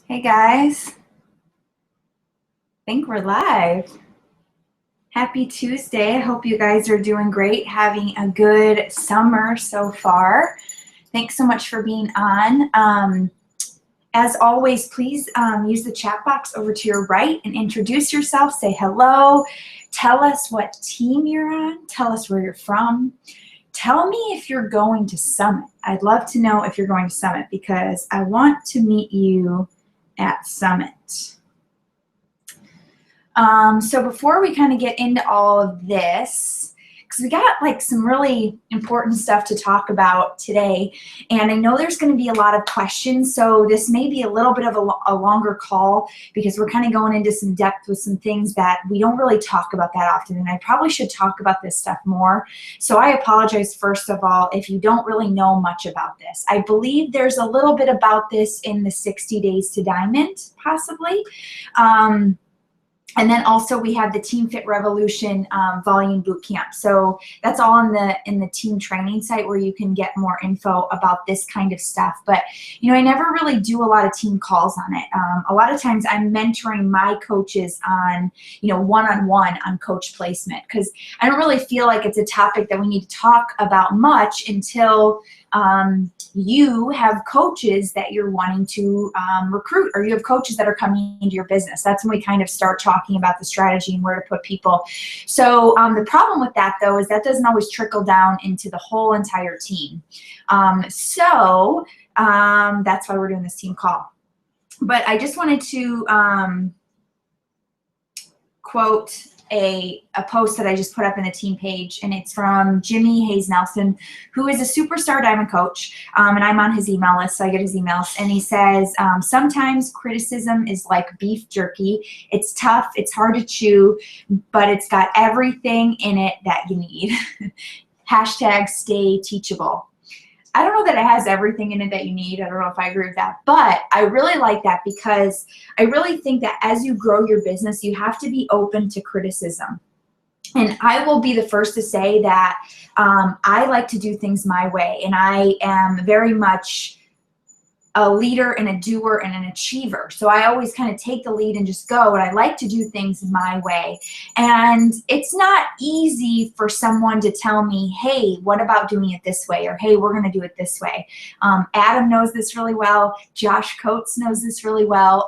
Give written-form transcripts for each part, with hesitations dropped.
Hey guys, I think we're live. Happy Tuesday. I hope you guys are doing great, having a good summer so far. Thanks so much for being on. As always, please use the chat box over to your right and introduce yourself. Say hello. Tell us what team you're on. Tell us where you're from. Tell me if you're going to Summit. I'd love to know if you're going to Summit because I want to meet you at Summit. So before we kind of get into all of this, because we got like some really important stuff to talk about today, and I know there's going to be a lot of questions, so this may be a little bit of a longer call because we're kind of going into some depth with some things that we don't really talk about that often, and I probably should talk about this stuff more. So I apologize first of all if you don't really know much about this. I believe there's a little bit about this in the 60 Days to Diamond, possibly. And then also we have the Team Fit Revolution Volume Bootcamp. So that's all in the team training site where you can get more info about this kind of stuff. But you know, I never really do a lot of team calls on it. A lot of times I'm mentoring my coaches on, you know, one-on-one on coach placement because I don't really feel like it's a topic that we need to talk about much until you have coaches that you're wanting to recruit, or you have coaches that are coming into your business. That's when we kind of start talking about the strategy and where to put people. So the problem with that though is that doesn't always trickle down into the whole entire team. That's why we're doing this team call. But I just wanted to quote a post that I just put up in the team page, and it's from Jimmy Hayes Nelson, who is a superstar diamond coach, and I'm on his email list, so I get his emails, and he says, sometimes criticism is like beef jerky. It's tough, it's hard to chew, but it's got everything in it that you need. Hashtag stay teachable. I don't know that it has everything in it that you need. I don't know if I agree with that, but I really like that because I really think that as you grow your business, you have to be open to criticism. And I will be the first to say that I like to do things my way, and I am very much a leader and a doer and an achiever. So I always kind of take the lead and just go, and I like to do things my way. And it's not easy for someone to tell me, hey, what about doing it this way? Or, hey, we're going to do it this way. Adam knows this really well. Josh Coates knows this really well.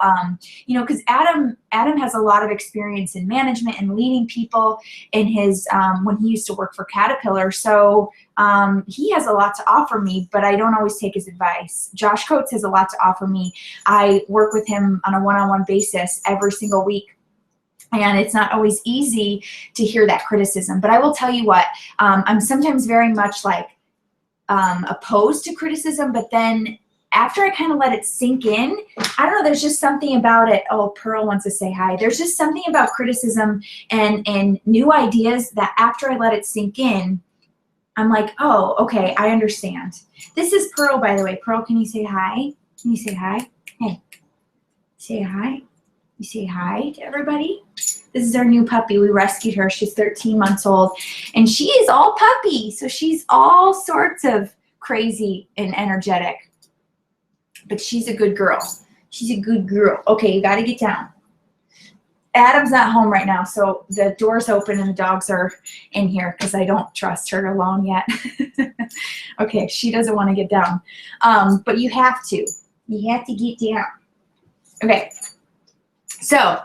You know, because Adam has a lot of experience in management and leading people in his, when he used to work for Caterpillar. So he has a lot to offer me, but I don't always take his advice. Josh Coates has a lot to offer me. I work with him on a one-on-one basis every single week. And it's not always easy to hear that criticism. But I will tell you what, I'm sometimes very much like opposed to criticism, but then after I kind of let it sink in, I don't know, there's just something about it. Oh, Pearl wants to say hi. There's just something about criticism and new ideas that after I let it sink in, I'm like, oh, okay, I understand. This is Pearl, by the way. Pearl, can you say hi? Can you say hi? Hey, say hi. You say hi to everybody. This is our new puppy. We rescued her. She's 13 months old, and she is all puppy. So she's all sorts of crazy and energetic, but she's a good girl. She's a good girl. Okay, you got to get down. Adam's not home right now, so the door's open and the dogs are in here because I don't trust her alone yet. Okay, she doesn't want to get down. But you have to. You have to get down. Okay, so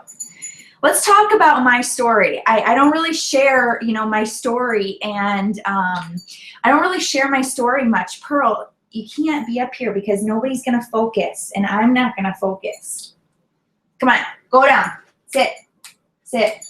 let's talk about my story. I don't really share, you know, my story, and I don't really share my story much. Pearl, you can't be up here because nobody's going to focus, and I'm not going to focus. Come on, go down. Sit. Sit.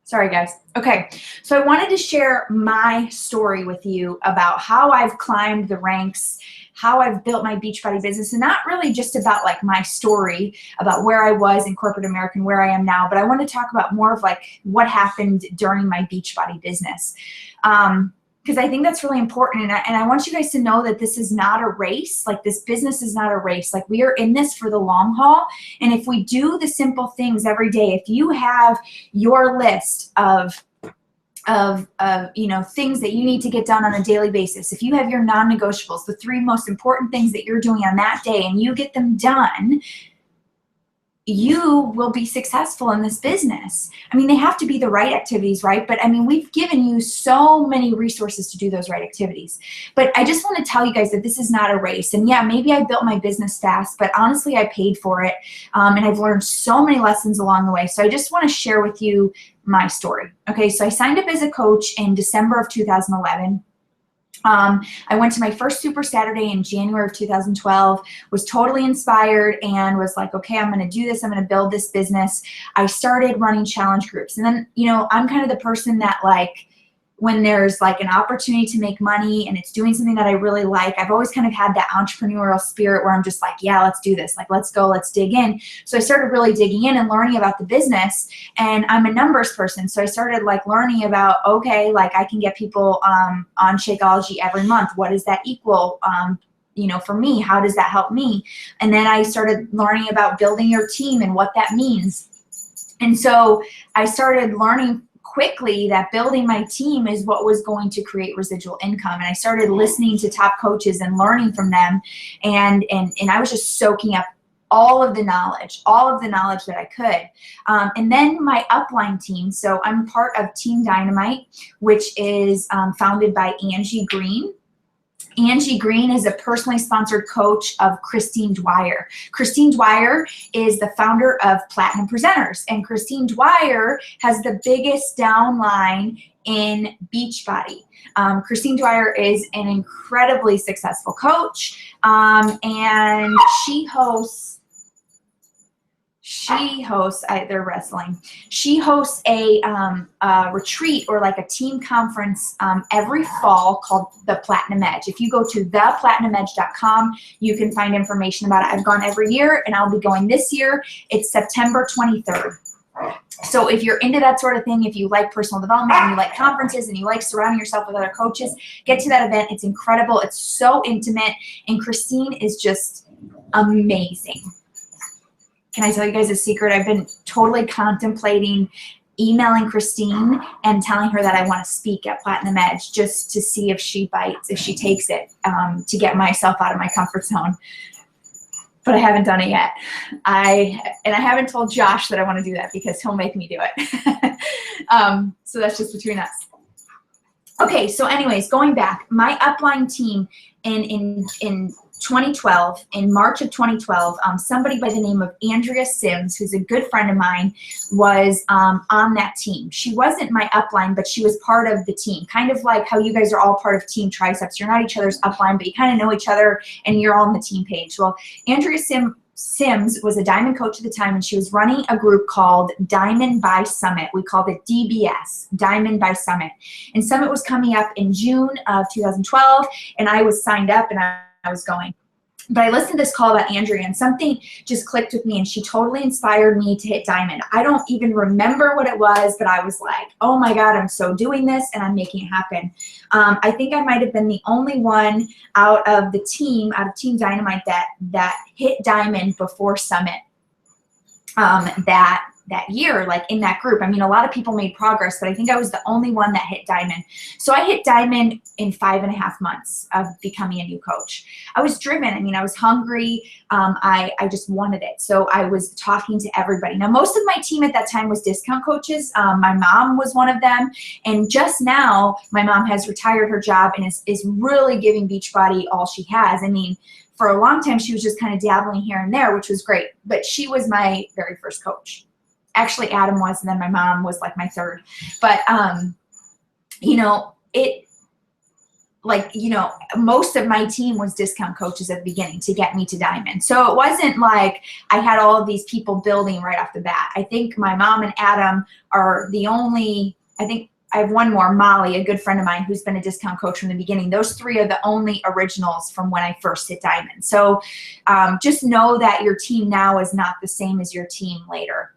Sorry, guys. Okay, so I wanted to share my story with you about how I've climbed the ranks, how I've built my Beachbody business, and not really just about like my story about where I was in corporate America and where I am now, but I want to talk about more of like what happened during my Beachbody business. Because I think that's really important, and I want you guys to know that this is not a race. Like, this business is not a race. Like, we are in this for the long haul, and if we do the simple things every day, if you have your list of you know, things that you need to get done on a daily basis, if you have your non-negotiables, the 3 most important things that you're doing on that day, and you get them done, you will be successful in this business. I mean, they have to be the right activities, right? But I mean, we've given you so many resources to do those right activities. But I just want to tell you guys that this is not a race. And yeah, maybe I built my business fast, but honestly, I paid for it. And I've learned so many lessons along the way. So I just want to share with you my story. Okay, so I signed up as a coach in December of 2011. I went to my first Super Saturday in January of 2012, was totally inspired and was like, okay, I'm going to do this. I'm going to build this business. I started running challenge groups. And then, you know, I'm kind of the person that, like, when there's like an opportunity to make money and it's doing something that I really like, I've always kind of had that entrepreneurial spirit where I'm just like, yeah, let's do this. Like, let's go, let's dig in. So I started really digging in and learning about the business, and I'm a numbers person. So I started like learning about, okay, like I can get people on Shakeology every month. What does that equal? You know, for me, how does that help me? And then I started learning about building your team and what that means. And so I started learning quickly that building my team is what was going to create residual income. And I started listening to top coaches and learning from them. And I was just soaking up all of the knowledge that I could. And then my upline team, so I'm part of Team Dynamite, which is founded by Angie Green. Angie Green is a personally sponsored coach of Christine Dwyer. Christine Dwyer is the founder of Platinum Presenters, and Christine Dwyer has the biggest downline in Beachbody. Christine Dwyer is an incredibly successful coach, and she hosts they're wrestling. She hosts a retreat or like a team conference every fall called the Platinum Edge. If you go to theplatinumedge.com, you can find information about it. I've gone every year, and I'll be going this year. It's September 23rd. So if you're into that sort of thing, if you like personal development and you like conferences and you like surrounding yourself with other coaches, get to that event. It's incredible. It's so intimate, and Christine is just amazing. Can I tell you guys a secret? I've been totally contemplating emailing Christine and telling her that I want to speak at Platinum Edge, just to see if she bites, if she takes it, to get myself out of my comfort zone. But I haven't done it yet. I haven't told Josh that I want to do that because he'll make me do it. So that's just between us. Okay, so anyways, going back, my upline team in 2012, in March of 2012, somebody by the name of Andrea Sims, who's a good friend of mine, was on that team. She wasn't my upline, but she was part of the team, kind of like how you guys are all part of Team Triceps. You're not each other's upline, but you kind of know each other and you're all on the team page. Well, Andrea Sims was a Diamond coach at the time, and she was running a group called Diamond by Summit. We called it DBS, Diamond by Summit. And Summit was coming up in June of 2012, and I was signed up and I was going. But I listened to this call about Andrea, and something just clicked with me, and she totally inspired me to hit Diamond. I don't even remember what it was, but I was like, oh my God, I'm so doing this and I'm making it happen. I think I might have been the only one out of Team Dynamite that hit Diamond before Summit that year, like in that group. I mean, a lot of people made progress, but I think I was the only one that hit Diamond. So I hit Diamond in 5.5 months of becoming a new coach. I was driven. I mean, I was hungry. I just wanted it. So I was talking to everybody. Now, most of my team at that time was discount coaches. My mom was one of them. And just now, my mom has retired her job and is really giving Beachbody all she has. I mean, for a long time, she was just kind of dabbling here and there, which was great. But she was my very first coach. Actually, Adam was, and then my mom was like my third. But, you know, most of my team was discount coaches at the beginning to get me to Diamond. So it wasn't like I had all of these people building right off the bat. I think my mom and Adam are the only, I think I have one more, Molly, a good friend of mine who's been a discount coach from the beginning. Those three are the only originals from when I first hit Diamond. So just know that your team now is not the same as your team later.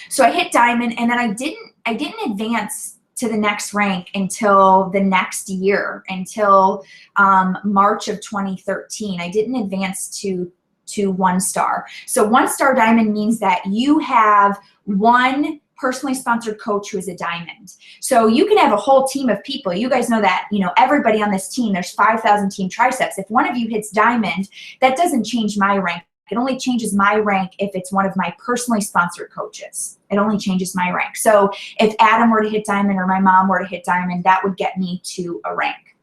So I hit Diamond, and then I didn't advance to the next rank until the next year, until March of 2013. I didn't advance to 1 star. So 1 star Diamond means that you have one personally sponsored coach who is a Diamond. So you can have a whole team of people. You guys know that, you know, everybody on this team, there's 5,000 Team Triceps. If one of you hits Diamond, that doesn't change my rank. It only changes my rank if it's one of my personally sponsored coaches. It only changes my rank. So if Adam were to hit diamond or my mom were to hit diamond, that would get me to a rank.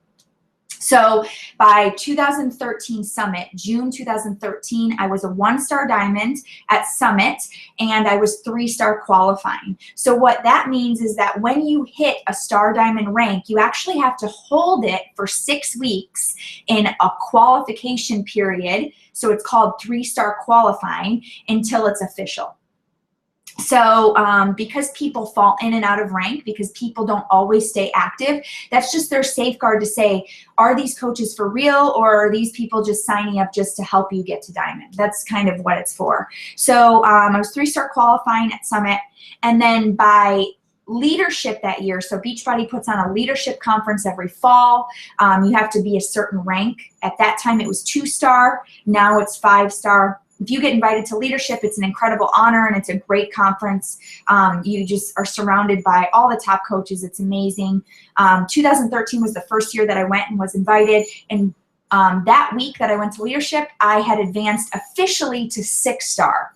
So by 2013 Summit, June 2013, I was a 1-star diamond at Summit, and I was 3-star qualifying. So what that means is that when you hit a star diamond rank, you actually have to hold it for 6 weeks in a qualification period. So it's called 3-star qualifying until it's official. So because people fall in and out of rank, because people don't always stay active, that's just their safeguard to say, are these coaches for real, or are these people just signing up just to help you get to diamond? That's kind of what it's for. So I was 3-star qualifying at Summit, and then by leadership that year, so Beachbody puts on a leadership conference every fall. You have to be a certain rank. At that time it was 2-star, now it's 5-star. If you get invited to leadership, it's an incredible honor, and it's a great conference. You just are surrounded by all the top coaches. It's amazing. 2013 was the first year that I went and was invited. And that week that I went to leadership, I had advanced officially to 6-star.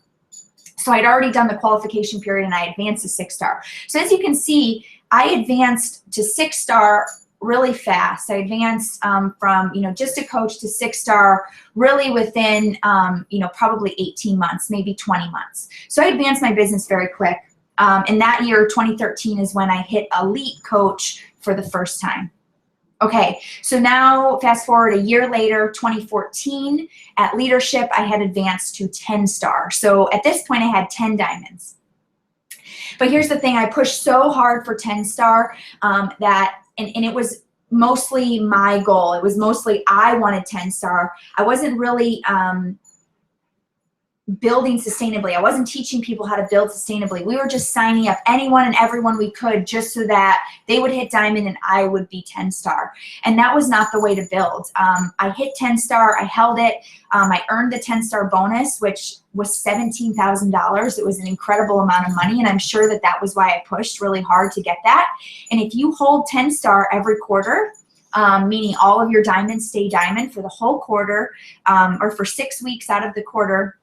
So I'd already done the qualification period, and I advanced to 6-star. So as you can see, I advanced to 6-star really fast. I advanced from, just a coach to 6-star really within, probably 18 months, maybe 20 months. So I advanced my business very quick. And that year, 2013, is when I hit elite coach for the first time. Okay, so now fast forward a year later, 2014, at leadership, I had advanced to 10-star. So at this point, I had 10 diamonds. But here's the thing, I pushed so hard for 10-star and it was mostly my goal. It was mostly I wanted 10-star. I wasn't really building sustainably. I wasn't teaching people how to build sustainably. We were just signing up anyone and everyone we could just so that they would hit diamond and I would be 10-star. And that was not the way to build. I hit 10-star, I held it. I earned the 10-star bonus, which was $17,000. It was an incredible amount of money, and I'm sure that that was why I pushed really hard to get that. And if you hold 10-star every quarter, meaning all of your diamonds stay diamond for the whole quarter, or for 6 weeks out of the quarter,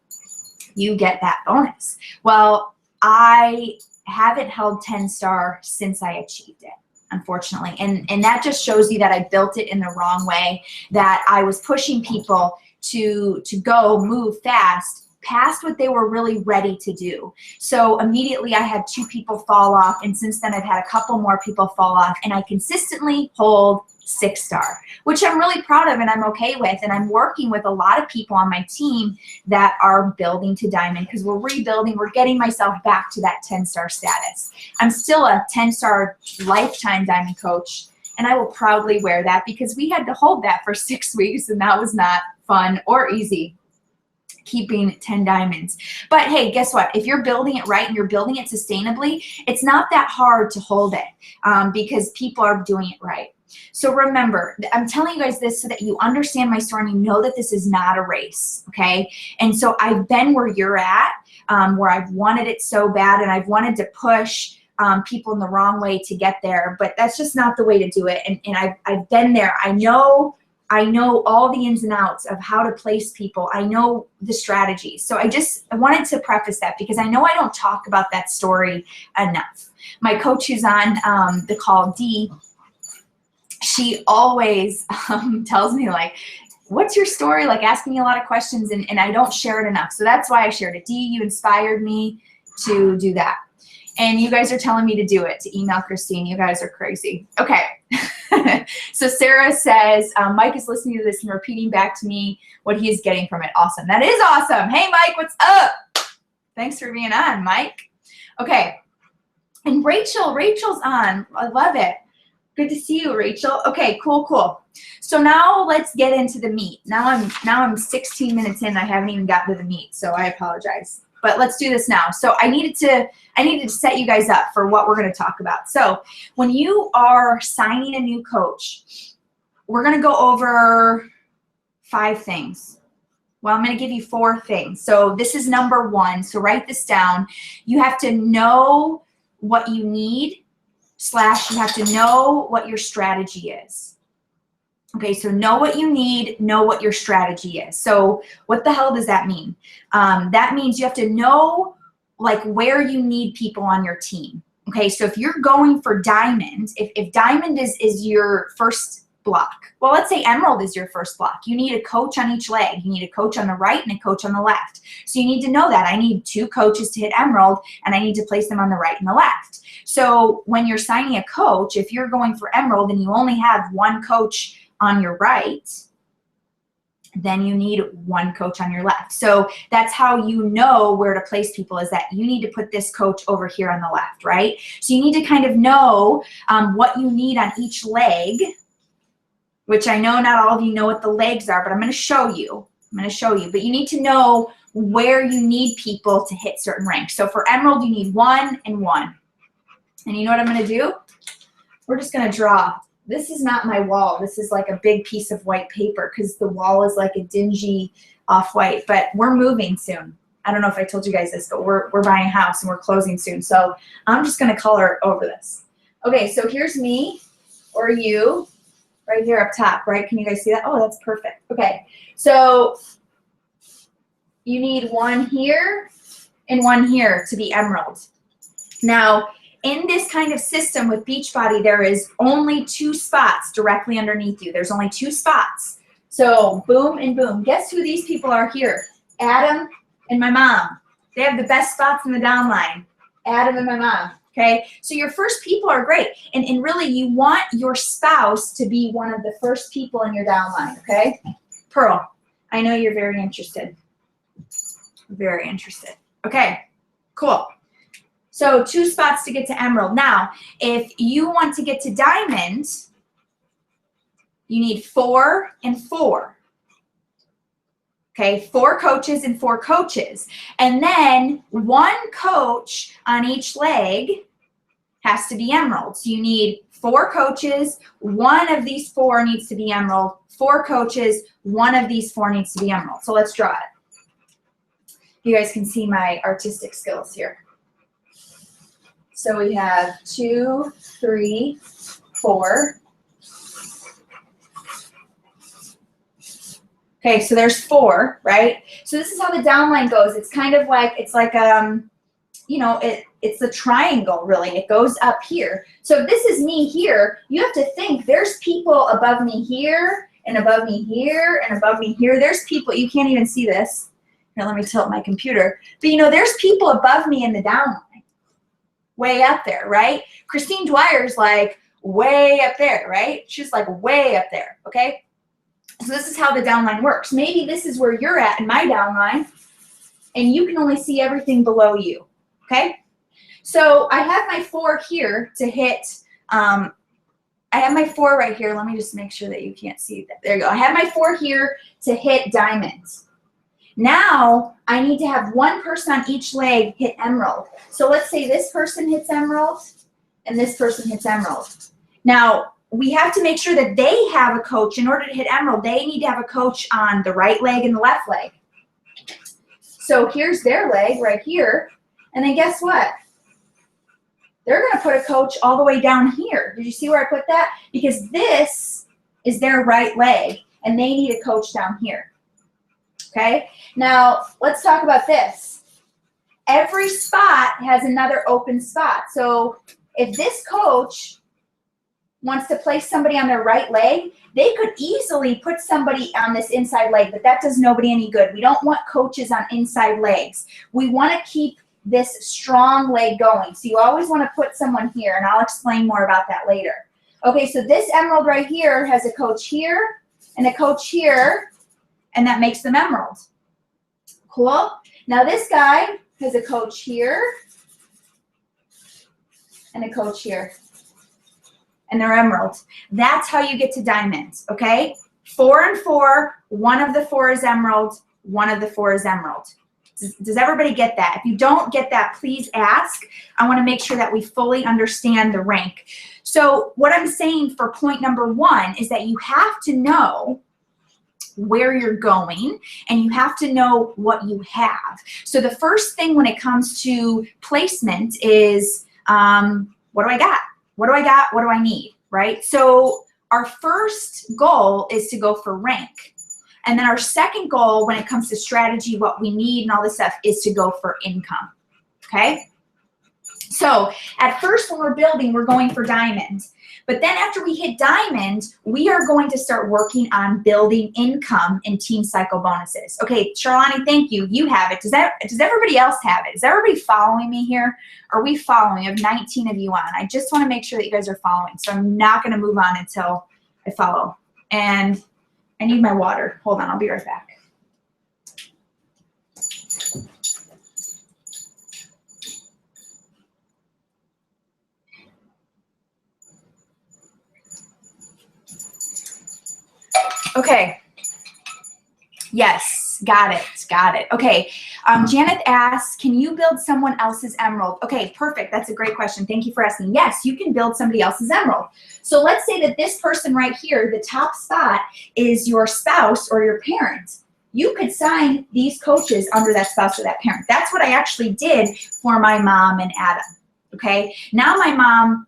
you get that bonus. Well, I haven't held 10-star since I achieved it, unfortunately. And that just shows you that I built it in the wrong way, that I was pushing people to go move fast past what they were really ready to do. So immediately I had 2 people fall off, and since then I've had a couple more people fall off, and I consistently hold 6-star, which I'm really proud of and I'm okay with. And I'm working with a lot of people on my team that are building to diamond, because we're rebuilding, we're getting myself back to that 10-star status. I'm still a 10-star lifetime diamond coach, and I will proudly wear that, because we had to hold that for 6 weeks, and that was not fun or easy, keeping 10 diamonds. But hey, guess what? If you're building it right and you're building it sustainably, it's not that hard to hold it, because people are doing it right. So remember, I'm telling you guys this so that you understand my story and you know that this is not a race, okay? And so I've been where you're at, where I've wanted it so bad, and I've wanted to push people in the wrong way to get there, but that's just not the way to do it. And I've been there. I know all the ins and outs of how to place people. I know the strategies. So I wanted to preface that, because I know I don't talk about that story enough. My coach who's on the call, Dee, she always tells me, like, what's your story? Like, asking me a lot of questions, and I don't share it enough. So that's why I shared it. Dee, you inspired me to do that. And you guys are telling me to do it, to email Christine. You guys are crazy. Okay. So Sarah says, Mike is listening to this and repeating back to me what he is getting from it. Awesome. That is awesome. Hey, Mike, what's up? Thanks for being on, Mike. Okay. And Rachel's on. I love it. Good to see you, Rachel. Okay, cool. So now let's get into the meat. Now I'm 16 minutes in. I haven't even gotten to the meat, so I apologize. But let's do this now. So I needed to set you guys up for what we're going to talk about. So when you are signing a new coach, we're going to go over 5 things. Well, I'm going to give you 4 things. So this is number 1. So write this down. You have to know what you need / you have to know what your strategy is. Okay, so know what you need, know what your strategy is. So what the hell does that mean? That means you have to know like where you need people on your team. Okay, so if you're going for diamond, if diamond is your first block, well, let's say emerald is your first block. You need a coach on each leg. You need a coach on the right and a coach on the left. So you need to know that. I need 2 coaches to hit emerald, and I need to place them on the right and the left. So when you're signing a coach, if you're going for emerald and you only have 1 coach on your right, then you need 1 coach on your left. So that's how you know where to place people, is that you need to put this coach over here on the left, right? So you need to kind of know what you need on each leg, which I know not all of you know what the legs are, but I'm going to show you. But you need to know where you need people to hit certain ranks. So for emerald, you need 1 and 1. And you know what I'm going to do? We're just going to draw. This is not my wall. This is like a big piece of white paper because the wall is like a dingy off-white, but we're moving soon. I don't know if I told you guys this, but we're buying a house and we're closing soon. So I'm just going to color over this. Okay, so here's me or you right here up top, right? Can you guys see that? Oh, that's perfect. Okay, so you need 1 here and 1 here to be emerald. Now, in this kind of system with Beachbody, there is only 2 spots directly underneath you. There's only 2 spots. So boom and boom. Guess who these people are here? Adam and my mom. They have the best spots in the downline. Adam and my mom. Okay, so your first people are great. And really, you want your spouse to be one of the first people in your downline, okay? Pearl, I know you're very interested. Very interested. Okay, cool. So 2 spots to get to emerald. Now, if you want to get to diamond, you need 4 and 4. Okay, 4 coaches and 4 coaches. And then 1 coach on each leg has to be emerald. So you need 4 coaches, 1 of these 4 needs to be emerald, 4 coaches, 1 of these 4 needs to be emerald. So let's draw it. You guys can see my artistic skills here. So we have 2, 3, 4. Okay, so there's 4, right? So this is how the downline goes. It's kind of like, it's like, you know, it's a triangle, really. It goes up here. So if this is me here, you have to think there's people above me here, and above me here, and above me here. There's people, you can't even see this. Here, let me tilt my computer. But, you know, there's people above me in the downline. Way up there, right? Christine Dwyer's like way up there, right? She's like way up there, okay? So this is how the downline works. Maybe this is where you're at in my downline, and you can only see everything below you, okay? So I have my 4 here to hit, I have my 4 right here. Let me just make sure that you can't see that. There you go. I have my 4 here to hit diamonds. Now, I need to have 1 person on each leg hit emerald. So let's say this person hits emerald and this person hits emerald. Now, we have to make sure that they have a coach. In order to hit emerald, they need to have a coach on the right leg and the left leg. So here's their leg right here. And then guess what? They're going to put a coach all the way down here. Did you see where I put that? Because this is their right leg, and they need a coach down here. Okay? Now, let's talk about this. Every spot has another open spot. So if this coach wants to place somebody on their right leg, they could easily put somebody on this inside leg, but that does nobody any good. We don't want coaches on inside legs. We want to keep this strong leg going. So you always want to put someone here, and I'll explain more about that later. Okay, so this emerald right here has a coach here and a coach here, and that makes them emerald. Cool. Now this guy has a coach here and a coach here, and they're emerald. That's how you get to diamonds, okay? 4 and 4, 1 of the 4 is emerald, 1 of the 4 is emerald. Does everybody get that? If you don't get that, please ask. I want to make sure that we fully understand the rank. So what I'm saying for point number 1 is that you have to know where you're going, and you have to know what you have. So the first thing when it comes to placement is, what do I got? What do I got? What do I need, right? So our first goal is to go for rank. And then our second goal when it comes to strategy, what we need and all this stuff is to go for income, okay? So at first when we're building, we're going for diamond. But then after we hit diamond, we are going to start working on building income in team cycle bonuses. Okay, Charlani, thank you. You have it. Does everybody else have it? Is everybody following me here? Are we following? I have 19 of you on. I just want to make sure that you guys are following. So I'm not going to move on until I follow. And I need my water. Hold on, I'll be right back. Okay. Yes, got it, got it. Okay, Janet asks, can you build someone else's emerald? Okay, perfect, that's a great question. Thank you for asking. Yes, you can build somebody else's emerald. So let's say that this person right here, the top spot is your spouse or your parent. You could sign these coaches under that spouse or that parent. That's what I actually did for my mom and Adam, okay? Now my mom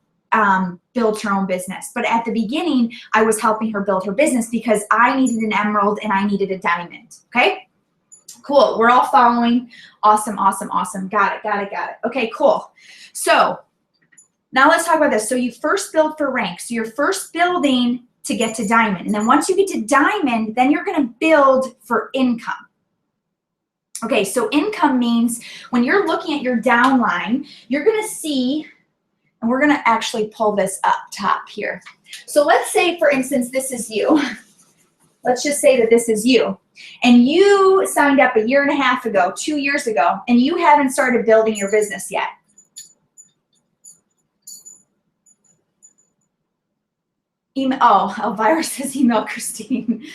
built her own business. But at the beginning, I was helping her build her business because I needed an emerald and I needed a diamond, okay? Cool, we're all following. Awesome, awesome, awesome. Got it, got it, got it. Okay, cool. So now let's talk about this. So you first build for rank. So you're first building to get to diamond. And then once you get to diamond, then you're gonna build for income. Okay, so income means when you're looking at your downline, you're gonna see, and we're gonna actually pull this up top here. So let's say, for instance, this is you. Let's just say that this is you. And you signed up a year and a half ago, 2 years ago, and you haven't started building your business yet. Email, oh, Elvira says email Christine.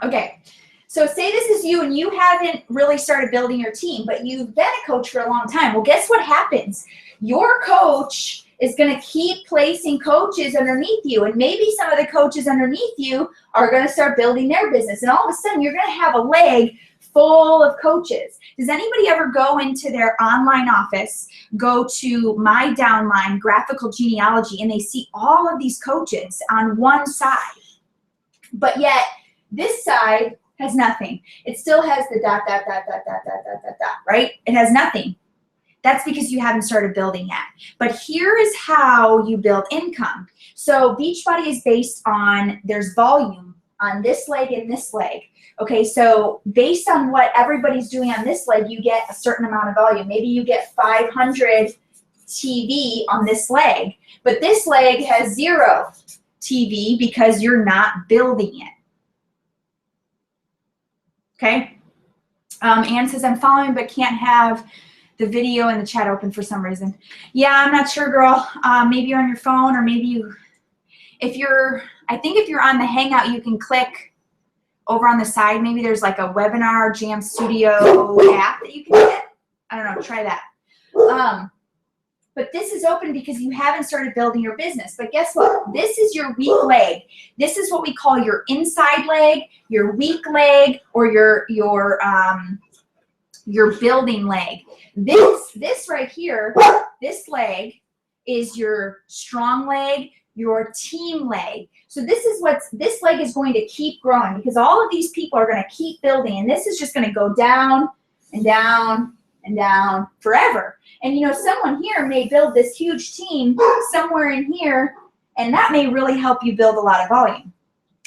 Okay. So say this is you and you haven't really started building your team, but you've been a coach for a long time. Well, guess what happens? Your coach is going to keep placing coaches underneath you, and maybe some of the coaches underneath you are going to start building their business, and all of a sudden you're going to have a leg full of coaches. Does anybody ever go into their online office, go to My Downline, Graphical Genealogy, and they see all of these coaches on one side, but yet this side has nothing? It still has the dot, dot, dot, dot, dot, dot, dot, dot, dot, right? It has nothing. That's because you haven't started building yet. But here is how you build income. So Beachbody is based on, there's volume on this leg and this leg. Okay, so based on what everybody's doing on this leg, you get a certain amount of volume. Maybe you get 500 TV on this leg, but this leg has 0 TV because you're not building it. Okay? Ann says, I'm following but can't have the video and the chat open for some reason. Yeah, I'm not sure, girl. Maybe you're on your phone, or maybe you, I think if you're on the Hangout, you can click over on the side. Maybe there's like a webinar Jam Studio app that you can get. I don't know, try that. But this is open because you haven't started building your business. But guess what? This is your weak leg. This is what we call your inside leg, your weak leg, or your building leg. This right here, this leg is your strong leg, your team leg. So this leg is going to keep growing because all of these people are going to keep building, and this is just going to go down and down and down forever. And you know, someone here may build this huge team somewhere in here, and that may really help you build a lot of volume.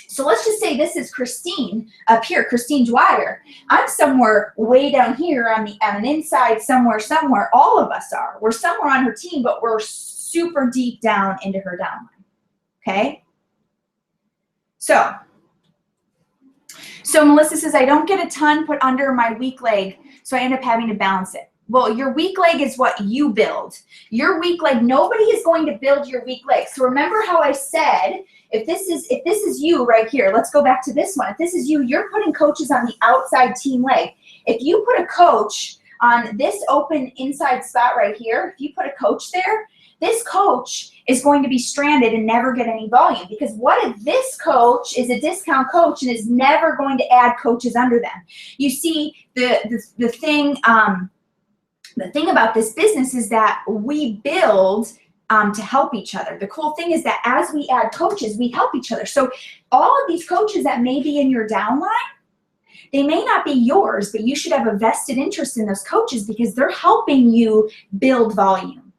So let's just say this is Christine up here, Christine Dwyer. I'm somewhere way down here on an inside somewhere. All of us are. We're somewhere on her team, but we're super deep down into her downline. Okay? So Melissa says, I don't get a ton put under my weak leg, so I end up having to balance it. Well, your weak leg is what you build. Your weak leg, nobody is going to build your weak leg. So remember how I said, if this is you right here, let's go back to this one. If this is you, you're putting coaches on the outside team leg. If you put a coach on this open inside spot right here, if you put a coach there, this coach is going to be stranded and never get any volume, because what if this coach is a discount coach and is never going to add coaches under them? You see, the thing about this business is that we build to help each other. The cool thing is that as we add coaches, we help each other. So all of these coaches that may be in your downline, they may not be yours, but you should have a vested interest in those coaches because they're helping you build volume.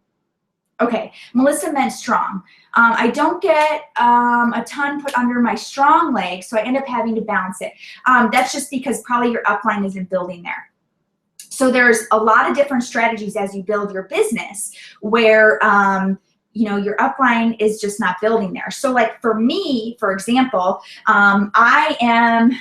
Okay, Melissa meant strong. I don't get a ton put under my strong leg, so I end up having to balance it. That's just because probably your upline isn't building there. So there's a lot of different strategies as you build your business where you know, your upline is just not building there. So like for me, for example, I am,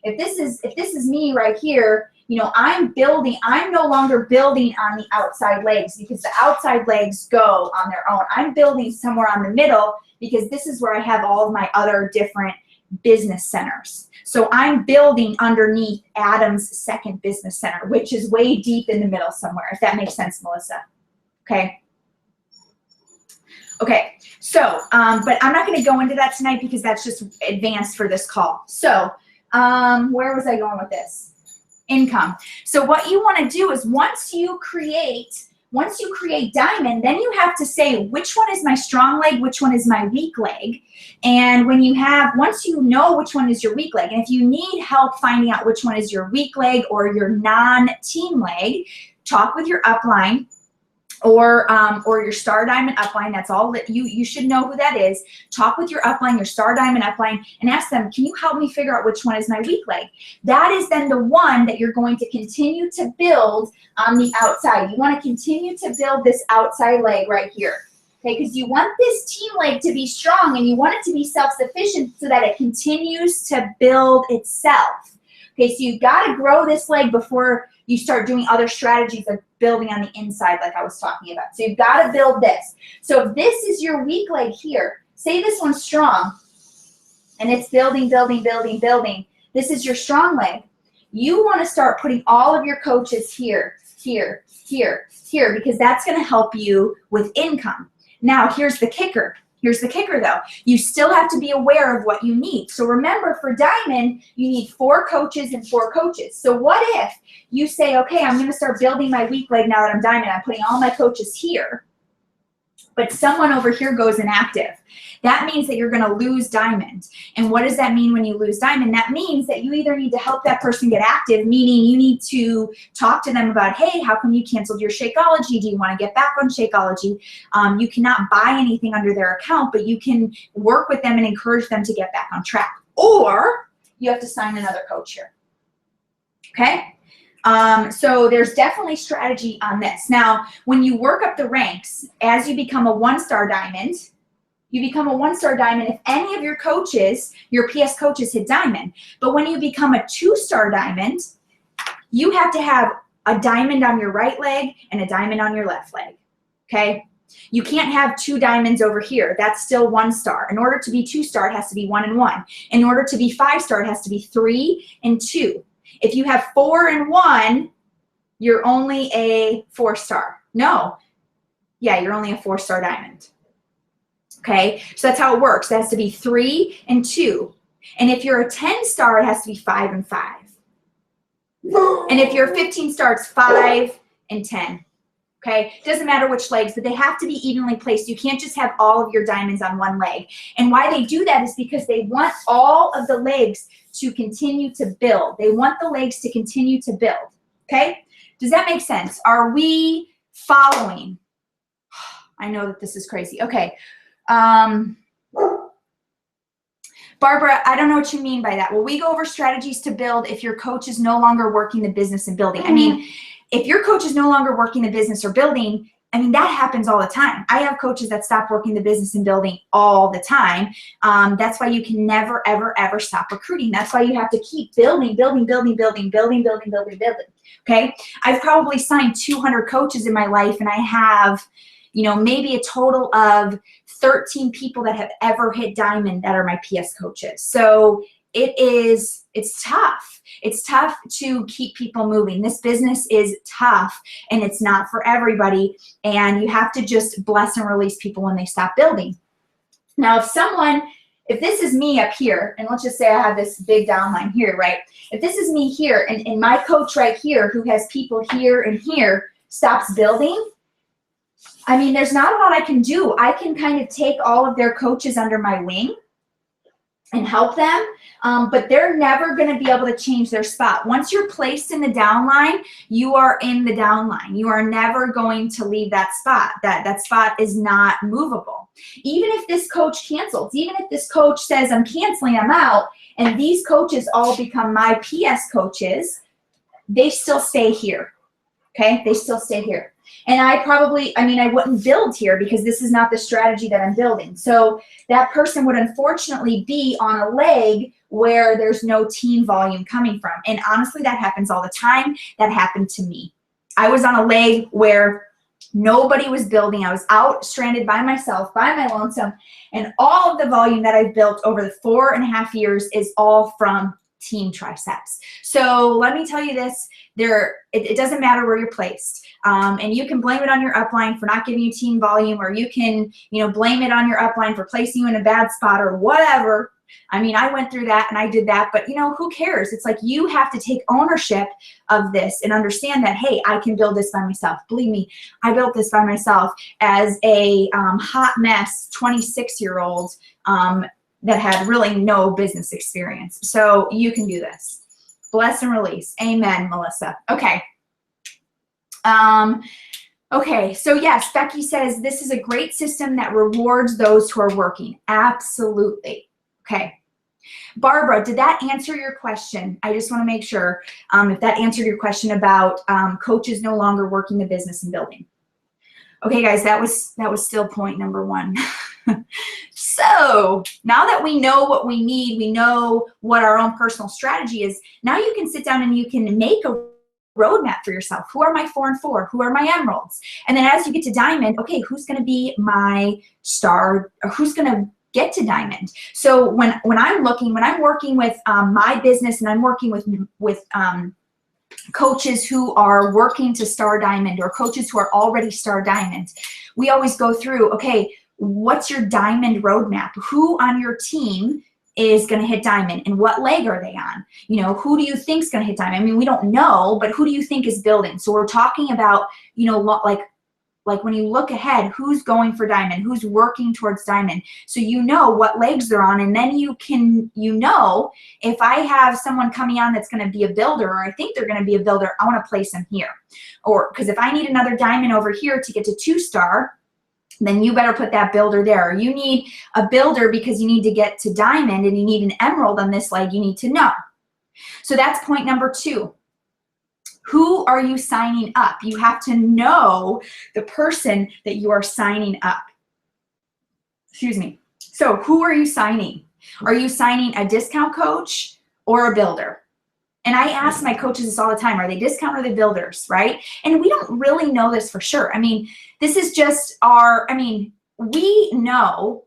if this is me right here, you know, I'm no longer building on the outside legs because the outside legs go on their own. I'm building somewhere on the middle because this is where I have all of my other different business centers. So I'm building underneath Adam's second business center, which is way deep in the middle somewhere, if that makes sense, Melissa. Okay. Okay, so, but I'm not going to go into that tonight because that's just advanced for this call. So, where was I going with this? Income. So what you want to do is once you create diamond, then you have to say which one is my strong leg, which one is my weak leg. And once you know which one is your weak leg, and if you need help finding out which one is your weak leg or your non-team leg, talk with your upline. Or your star diamond upline. That's all that you should know who that is. Talk with your upline, your star diamond upline, and ask them, can you help me figure out which one is my weak leg? That is then the one that you're going to continue to build on the outside. You want to continue to build this outside leg right here. Okay, because you want this team leg to be strong and you want it to be self-sufficient so that it continues to build itself. Okay, so you've got to grow this leg before you start doing other strategies of building on the inside like I was talking about. So you've got to build this. So if this is your weak leg here, say this one's strong and it's building, building, building, building. This is your strong leg. You want to start putting all of your coaches here, here, here, here, because that's going to help you with income. Now, here's the kicker. Here's the kicker though. You still have to be aware of what you need. So remember, for diamond, you need 4 coaches and 4 coaches. So what if you say, okay, I'm going to start building my weak leg now that I'm diamond. I'm putting all my coaches here, but someone over here goes inactive. That means that you're going to lose diamond. And what does that mean when you lose diamond? That means that you either need to help that person get active, meaning you need to talk to them about, hey, how come you canceled your Shakeology? Do you want to get back on Shakeology? You cannot buy anything under their account, but you can work with them and encourage them to get back on track. Or you have to sign another coach here. Okay? So there's definitely strategy on this. Now, when you work up the ranks, as you become a 1-star diamond, if any of your coaches, your PS coaches hit diamond. But when you become a 2-star diamond, you have to have a diamond on your right leg and a diamond on your left leg, okay? You can't have 2 diamonds over here. That's still 1-star. In order to be 2-star, it has to be 1 and 1. In order to be 5-star, it has to be 3 and 2. If you have 4 and 1, you're only a 4-star. No. Yeah, you're only a 4-star diamond. Okay, so that's how it works. It has to be 3 and 2. And if you're a 10-star, it has to be 5 and 5. And if you're a 15-star, it's 5 and 10. Okay, doesn't matter which legs, but they have to be evenly placed. You can't just have all of your diamonds on one leg. And why they do that is because they want all of the legs to continue to build. They want the legs to continue to build. Okay, does that make sense? Are we following? I know that this is crazy. Okay. Barbara, I don't know what you mean by that. Well, we go over strategies to build if your coach is no longer working the business and building. I mean, if your coach is no longer working the business or building, I mean, that happens all the time. I have coaches that stop working the business and building all the time. That's why you can never, ever, ever stop recruiting. That's why you have to keep building, building, building, building, building, building, building, building. Okay? I've probably signed 200 coaches in my life, and I have, you know, maybe a total of 13 people that have ever hit diamond that are my PS coaches. So it's tough. It's tough to keep people moving. This business is tough and it's not for everybody. And you have to just bless and release people when they stop building. Now, if this is me up here, and let's just say I have this big downline here, right? If this is me here and my coach right here who has people here and here stops building, I mean, there's not a lot I can do. I can kind of take all of their coaches under my wing and help them, but they're never going to be able to change their spot. Once you're placed in the downline, you are in the downline. You are never going to leave that spot. That spot is not movable. Even if this coach cancels, even if this coach says, I'm canceling, I'm out, and these coaches all become my PS coaches, they still stay here, okay? They still stay here. And I wouldn't build here because this is not the strategy that I'm building. So that person would unfortunately be on a leg where there's no team volume coming from. And honestly, that happens all the time. That happened to me. I was on a leg where nobody was building. I was out stranded by myself, by my lonesome. And all of the volume that I've built over the 4.5 years is all from team triceps. So let me tell you this, it doesn't matter where you're placed. And you can blame it on your upline for not giving you team volume, or you can, blame it on your upline for placing you in a bad spot or whatever. I mean, I went through that and I did that, but who cares? It's like you have to take ownership of this and understand that, hey, I can build this by myself. Believe me, I built this by myself as a hot mess 26-year-old that had really no business experience. So you can do this. Bless and release. Amen, Melissa. Okay. Okay, so yes, Becky says this is a great system that rewards those who are working. Absolutely. Okay. Barbara, did that answer your question? I just want to make sure if that answered your question about coaches no longer working the business and building. Okay, guys, that was still point number 1. So now that we know what we need, we know what our own personal strategy is, now you can sit down and you can make a roadmap for yourself. Who are my 4 and 4? Who are my emeralds? And then as you get to diamond, okay, who's going to be my star, or who's going to get to diamond? So when I'm working with my business, and I'm working with coaches who are working to star diamond, or coaches who are already star diamond, we always go through, okay, what's your diamond roadmap? Who on your team is going to hit diamond, and what leg are they on? Who do you think is going to hit diamond? I mean, we don't know, but who do you think is building? So we're talking about, like when you look ahead, who's going for diamond, who's working towards diamond. So what legs they're on, and then if I have someone coming on that's going to be a builder, or I think they're going to be a builder, I want to place them here. Or because if I need another diamond over here to get to 2-star, then you better put that builder there. Or you need a builder because you need to get to diamond, and you need an emerald on this leg, you need to know. So that's point number 2. Who are you signing up? You have to know the person that you are signing up. Excuse me. So who are you signing? Are you signing a discount coach or a builder? And I ask my coaches this all the time. Are they discount or are they builders, right? And we don't really know this for sure. I mean, this is just we know,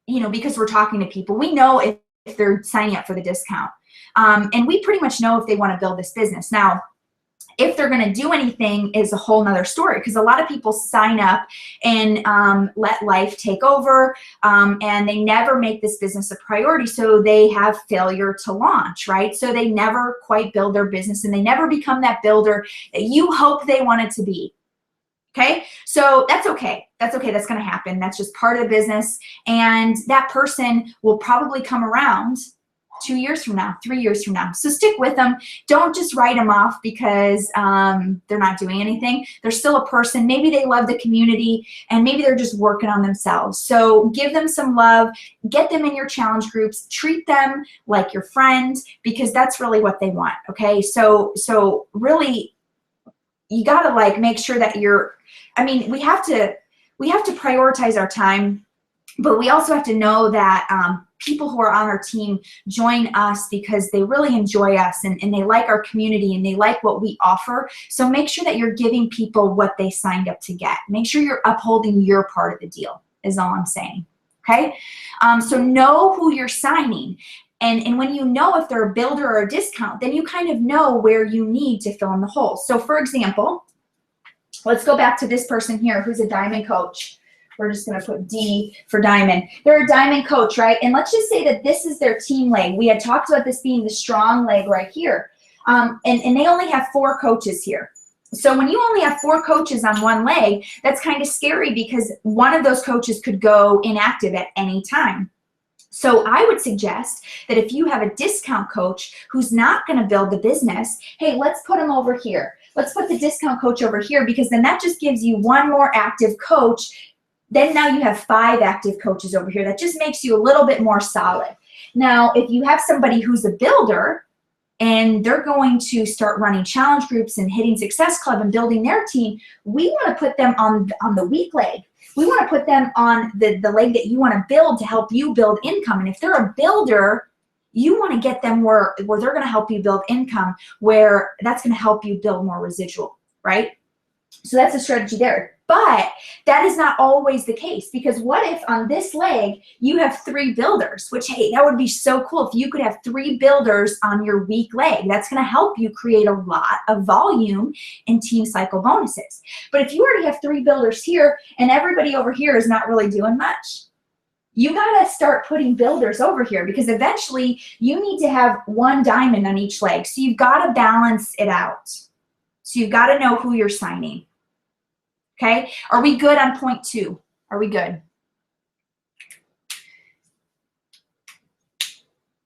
because we're talking to people, we know if they're signing up for the discount. And we pretty much know if they want to build this business. Now, if they're going to do anything is a whole nother story, because a lot of people sign up and let life take over, and they never make this business a priority, so they have failure to launch, right? So they never quite build their business, and they never become that builder that you hope they wanted to be. Okay, so that's okay. That's okay. That's going to happen. That's just part of the business, and that person will probably come around 2 years from now, 3 years from now. So stick with them. Don't just write them off because they're not doing anything. They're still a person. Maybe they love the community, and maybe they're just working on themselves. So give them some love. Get them in your challenge groups. Treat them like your friend, because that's really what they want. Okay, so really, you got to make sure that we have to prioritize our time, but we also have to know that people who are on our team join us because they really enjoy us, and they like our community, and they like what we offer. So make sure that you're giving people what they signed up to get. Make sure you're upholding your part of the deal is all I'm saying. Okay, so know who you're signing. And when you know if they're a builder or a discount, then you kind of know where you need to fill in the holes. So for example, let's go back to this person here who's a diamond coach. We're just going to put D for diamond. They're a diamond coach, right? And let's just say that this is their team leg. We had talked about this being the strong leg right here. And they only have 4 coaches here. So when you only have 4 coaches on one leg, that's kind of scary because one of those coaches could go inactive at any time. So I would suggest that if you have a discount coach who's not going to build the business, hey, let's put him over here. Let's put the discount coach over here, because then that just gives you one more active coach. Then now you have 5 active coaches over here. That just makes you a little bit more solid. Now, if you have somebody who's a builder and they're going to start running challenge groups and hitting Success Club and building their team, we want to put them on the weak leg. We want to put them on the leg that you want to build to help you build income. And if they're a builder, you want to get them where they're going to help you build income, where that's going to help you build more residual, right? So that's a strategy there. But that is not always the case, because what if on this leg you have 3 builders, which, hey, that would be so cool if you could have 3 builders on your weak leg. That's going to help you create a lot of volume in team cycle bonuses. But if you already have 3 builders here and everybody over here is not really doing much, you got to start putting builders over here, because eventually you need to have 1 diamond on each leg. So you've got to balance it out. So you've got to know who you're signing. Okay, are we good on point 2? Are we good?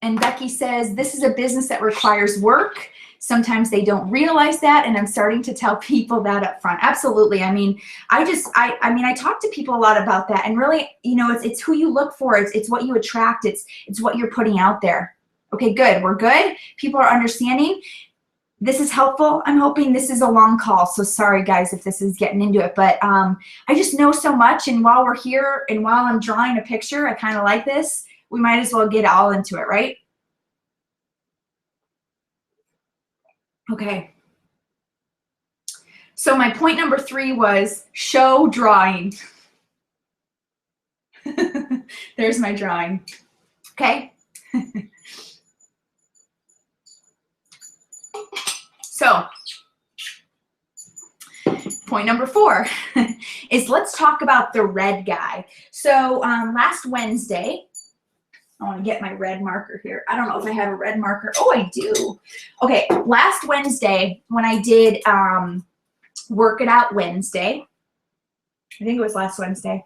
And Becky says, this is a business that requires work. Sometimes they don't realize that, and I'm starting to tell people that up front. Absolutely. I mean, I talk to people a lot about that, and really, you know, it's who you look for. It's what you attract. It's what you're putting out there. Okay, good. We're good. People are understanding. This is helpful. I'm hoping this is a long call, so sorry guys if this is getting into it, but I just know so much, and while we're here and while I'm drawing a picture, I kind of like this, we might as well get all into it, right? Okay. So my point number 3 was show drawing. There's my drawing. Okay. So, point number 4 is let's talk about the red guy. So last Wednesday, I want to get my red marker here. I don't know if I have a red marker. Oh, I do. Okay, last Wednesday when I did Work It Out Wednesday, I think it was last Wednesday.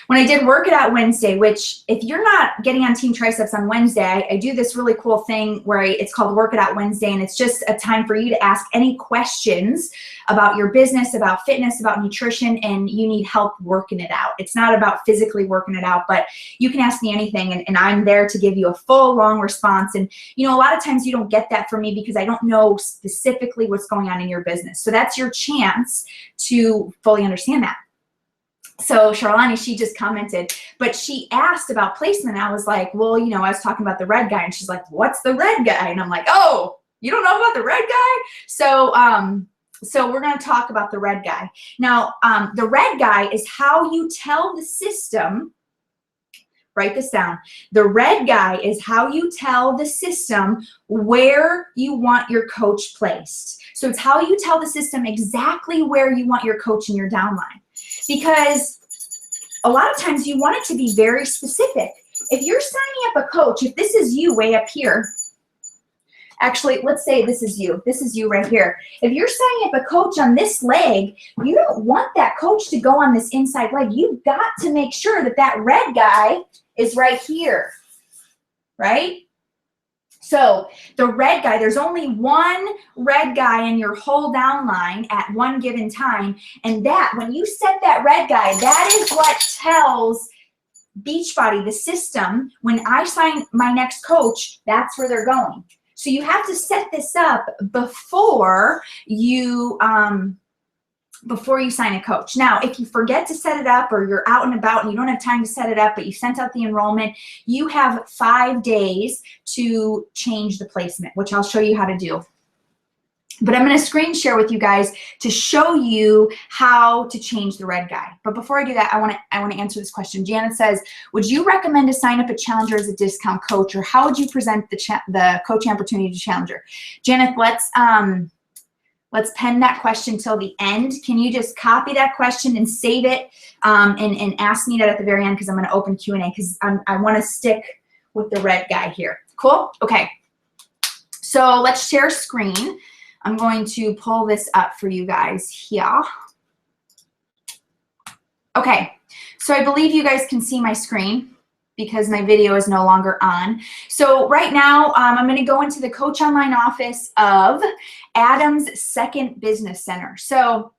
When I did Work It Out Wednesday, which if you're not getting on Team Triceps on Wednesday, I do this really cool thing where it's called Work It Out Wednesday, and it's just a time for you to ask any questions about your business, about fitness, about nutrition, and you need help working it out. It's not about physically working it out, but you can ask me anything, and I'm there to give you a full, long response. And, you know, a lot of times you don't get that from me because I don't know specifically what's going on in your business. So that's your chance to fully understand that. So Charlani, she just commented, but she asked about placement. I was like, well, you know, I was talking about the red guy, and she's like, what's the red guy? And I'm like, oh, you don't know about the red guy? So, so we're going to talk about the red guy. Now, the red guy is how you tell the system, write this down. The red guy is how you tell the system where you want your coach placed. So it's how you tell the system exactly where you want your coach in your downline. Because a lot of times you want it to be very specific. If you're signing up a coach, if this is you way up here, actually, let's say this is you right here. If you're signing up a coach on this leg, you don't want that coach to go on this inside leg. You've got to make sure that that red guy is right here, right? So the red guy, there's only one red guy in your whole downline at one given time. And that, when you set that red guy, that is what tells Beachbody, the system, when I sign my next coach, that's where they're going. So you have to set this up before you sign a coach. Now, if you forget to set it up, or you're out and about and you don't have time to set it up, but you sent out the enrollment, you have 5 days to change the placement, which I'll show you how to do. But I'm going to screen share with you guys to show you how to change the red guy. But before I do that, I want to answer this question. Janet says, would you recommend to sign up a Challenger as a discount coach, or how would you present the coaching opportunity to Challenger? Janet, let's pen that question till the end. Can you just copy that question and save it and ask me that at the very end, because I'm going to open Q&A, because I want to stick with the red guy here. Cool? Okay. So let's share screen. I'm going to pull this up for you guys here. Okay, so I believe you guys can see my screen because my video is no longer on. So right now, I'm going to go into the Coach Online office of Adam's Second Business Center. So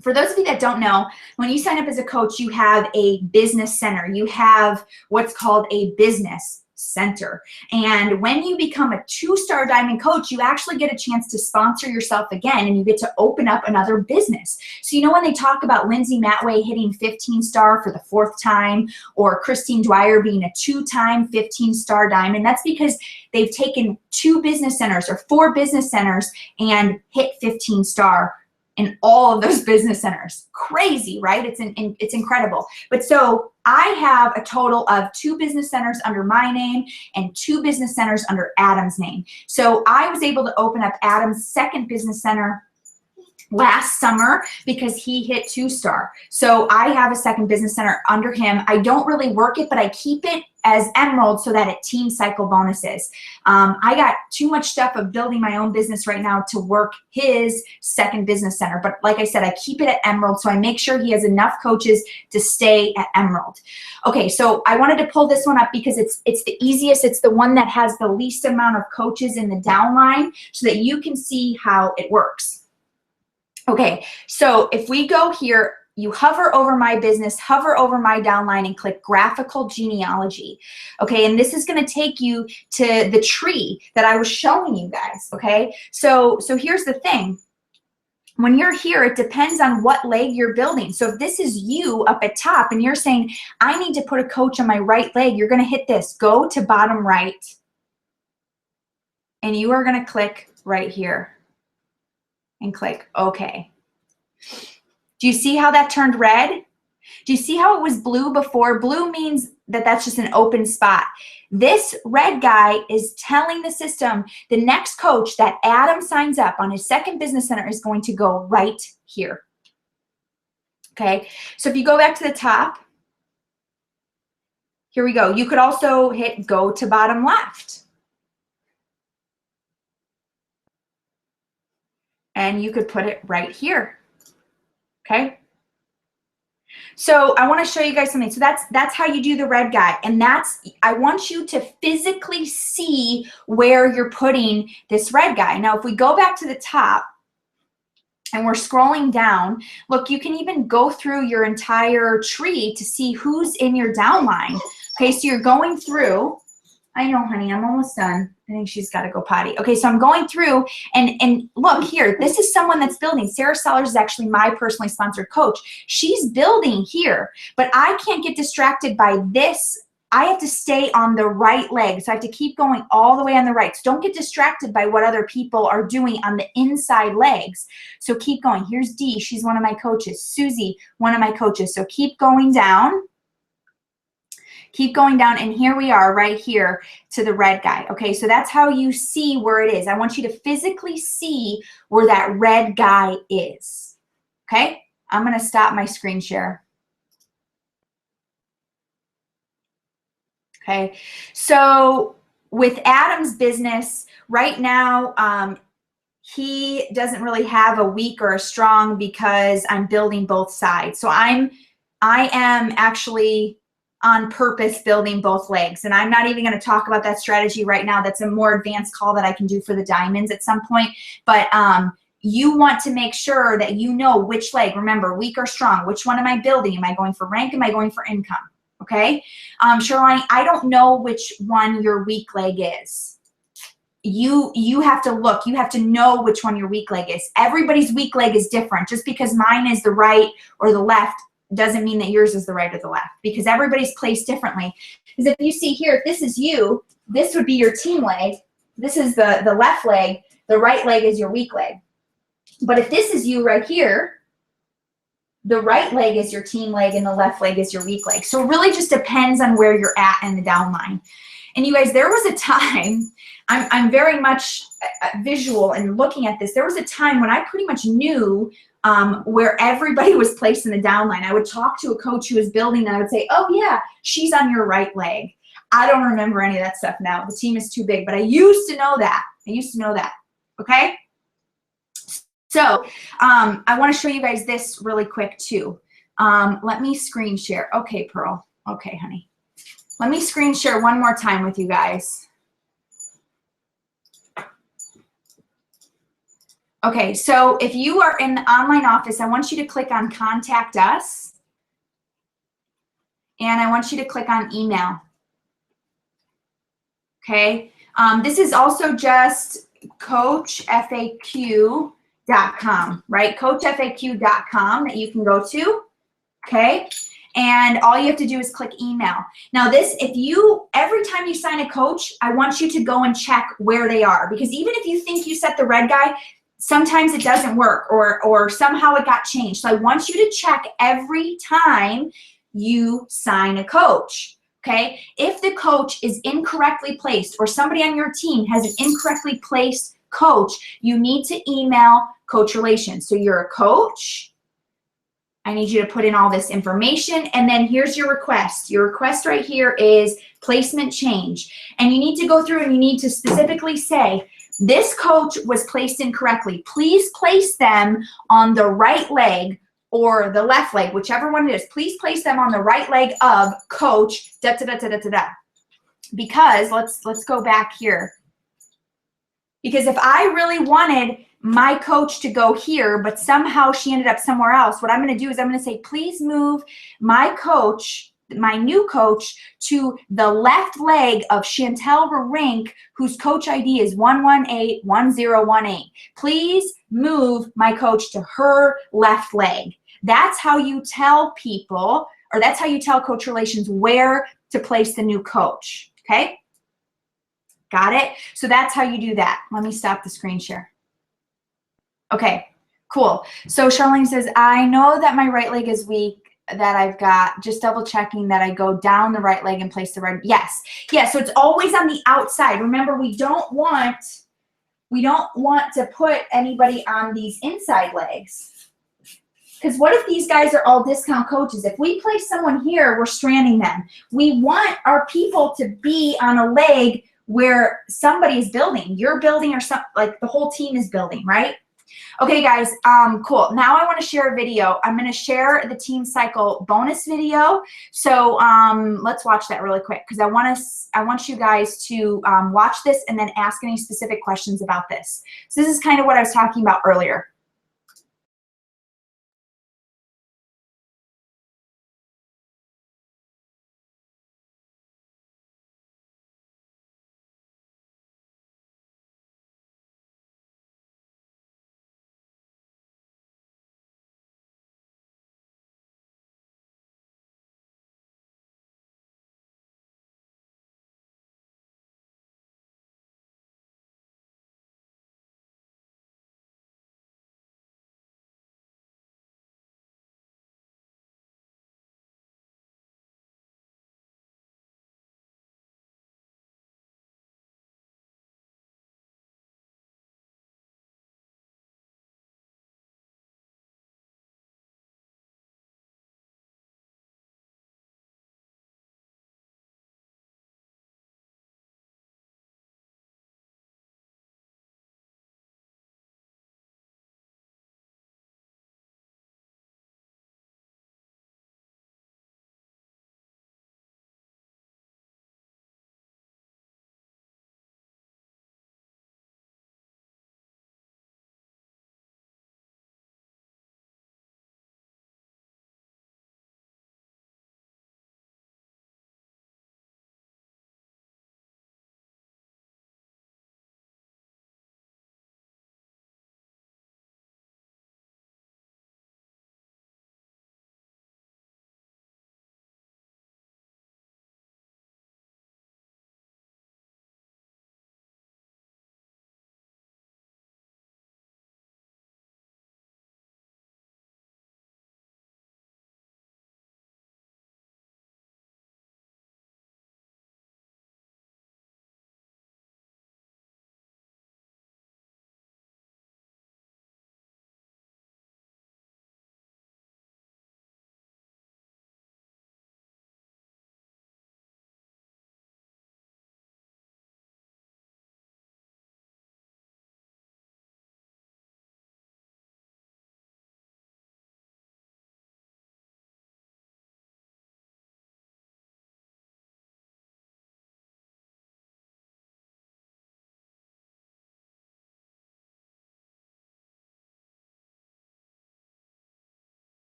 for those of you that don't know, when you sign up as a coach, you have a business center. You have what's called a business center. And when you become a 2-star diamond coach, you actually get a chance to sponsor yourself again, and you get to open up another business. So you know when they talk about Lindsay Matway hitting 15-star for the 4th time, or Christine Dwyer being a 2-time 15-star diamond, that's because they've taken 2 business centers or 4 business centers and hit 15-star in all of those business centers. Crazy, right? It's incredible. But so I have a total of 2 business centers under my name and 2 business centers under Adam's name. So I was able to open up Adam's second business center last summer because he hit 2-star. So I have a second business center under him. I don't really work it, but I keep it as Emerald so that it team cycle bonuses. I got too much stuff of building my own business right now to work his second business center. But like I said, I keep it at Emerald, so I make sure he has enough coaches to stay at Emerald. Okay, so I wanted to pull this one up because it's the easiest. It's the one that has the least amount of coaches in the downline so that you can see how it works. Okay, so if we go here, you hover over my business, hover over my downline, and click graphical genealogy. Okay, and this is going to take you to the tree that I was showing you guys. Okay, so here's the thing. When you're here, it depends on what leg you're building. So if this is you up at top and you're saying, I need to put a coach on my right leg, you're going to hit this, go to bottom right, and you are going to click right here and click OK. Do you see how that turned red? Do you see how it was blue before? Blue means that that's just an open spot. This red guy is telling the system the next coach that Adam signs up on his second business center is going to go right here. Okay, so if you go back to the top, here we go. You could also hit go to bottom left. And you could put it right here. Okay. So I want to show you guys something. So that's how you do the red guy. And I want you to physically see where you're putting this red guy. Now, if we go back to the top and we're scrolling down, look, you can even go through your entire tree to see who's in your downline. Okay, so you're going through. I know, honey, I'm almost done. I think she's got to go potty. Okay, so I'm going through, and look here, this is someone that's building. Sarah Sellers is actually my personally sponsored coach. She's building here, but I can't get distracted by this. I have to stay on the right leg, so I have to keep going all the way on the right. So don't get distracted by what other people are doing on the inside legs. So keep going. Here's Dee. She's one of my coaches. Susie, one of my coaches. So keep going down. Keep going down, and here we are right here to the red guy. Okay, so that's how you see where it is. I want you to physically see where that red guy is. Okay, I'm going to stop my screen share. Okay, so with Adam's business right now, he doesn't really have a weak or a strong because I'm building both sides. So I am actually on purpose building both legs. And I'm not even going to talk about that strategy right now. That's a more advanced call that I can do for the diamonds at some point. But you want to make sure that you know which leg, remember, weak or strong, which one am I building? Am I going for rank? Am I going for income? Okay. Shoreline, I don't know which one your weak leg is. You have to look. You have to know which one your weak leg is. Everybody's weak leg is different. Just because mine is the right or the left doesn't mean that yours is the right or the left, because everybody's placed differently. Because if you see here, if this is you, this would be your team leg. This is the left leg. The right leg is your weak leg. But if this is you right here, the right leg is your team leg and the left leg is your weak leg. So it really just depends on where you're at in the downline. And you guys, there was a time, I'm very much visual and looking at this. There was a time when I pretty much knew where everybody was placed in the downline. I would talk to a coach who was building and I would say, oh yeah, she's on your right leg. I don't remember any of that stuff now. The team is too big, but I used to know that. I used to know that, okay? So I want to show you guys this really quick too. Let me screen share. Okay, Pearl. Okay, honey. Let me screen share one more time with you guys. Okay, so if you are in the online office, I want you to click on Contact Us. And I want you to click on Email. Okay, this is also just coachfaq.com, right? Coachfaq.com that you can go to, okay? And all you have to do is click email. Now this, every time you sign a coach, I want you to go and check where they are, because even if you think you set the red guy, sometimes it doesn't work or somehow it got changed. So I want you to check every time you sign a coach. Okay, if the coach is incorrectly placed or somebody on your team has an incorrectly placed coach, you need to email Coach Relations. So you're a coach. I need you to put in all this information, and then here's your request. Your request right here is placement change. And you need to go through and you need to specifically say, this coach was placed incorrectly. Please place them on the right leg or the left leg, whichever one it is. Please place them on the right leg of coach da da da da da da da. Because let's go back here. Because if I really wanted my coach to go here, but somehow she ended up somewhere else, what I'm going to do is I'm going to say, please move my coach, my new coach, to the left leg of Chantel Rink, whose coach ID is 1181018. Please move my coach to her left leg. That's how you tell people, or that's how you tell Coach Relations where to place the new coach, okay? Got it? So that's how you do that. Let me stop the screen share. Okay, cool. So Charlene says, I know that my right leg is weak, that I've got, just double checking that I go down the right leg and place the right, yes. Yeah, so it's always on the outside. Remember, we don't want to put anybody on these inside legs. Because what if these guys are all discount coaches? If we place someone here, we're stranding them. We want our people to be on a leg where somebody's building. You're building, or something, like the whole team is building, right? Okay, guys, cool. Now I want to share a video. I'm going to share the Team Cycle bonus video. So let's watch that really quick, because I want you guys to watch this and then ask any specific questions about this. So this is kind of what I was talking about earlier.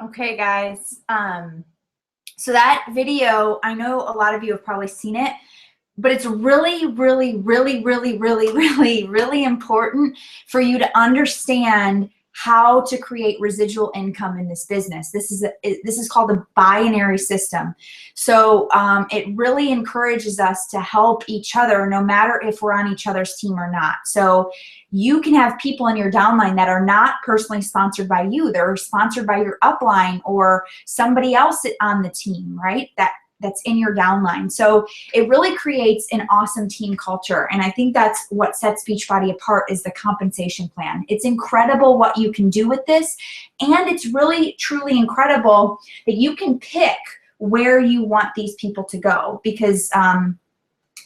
Okay, guys. So that video, I know a lot of you have probably seen it, but it's really, really, really, really, really, really, really important for you to understand how to create residual income in this business. This is called the binary system. So it really encourages us to help each other, no matter if we're on each other's team or not. So you can have people in your downline that are not personally sponsored by you. They're sponsored by your upline or somebody else on the team, right? That's in your downline. So it really creates an awesome team culture. And I think that's what sets Beachbody apart, is the compensation plan. It's incredible what you can do with this. And it's really, truly incredible that you can pick where you want these people to go, because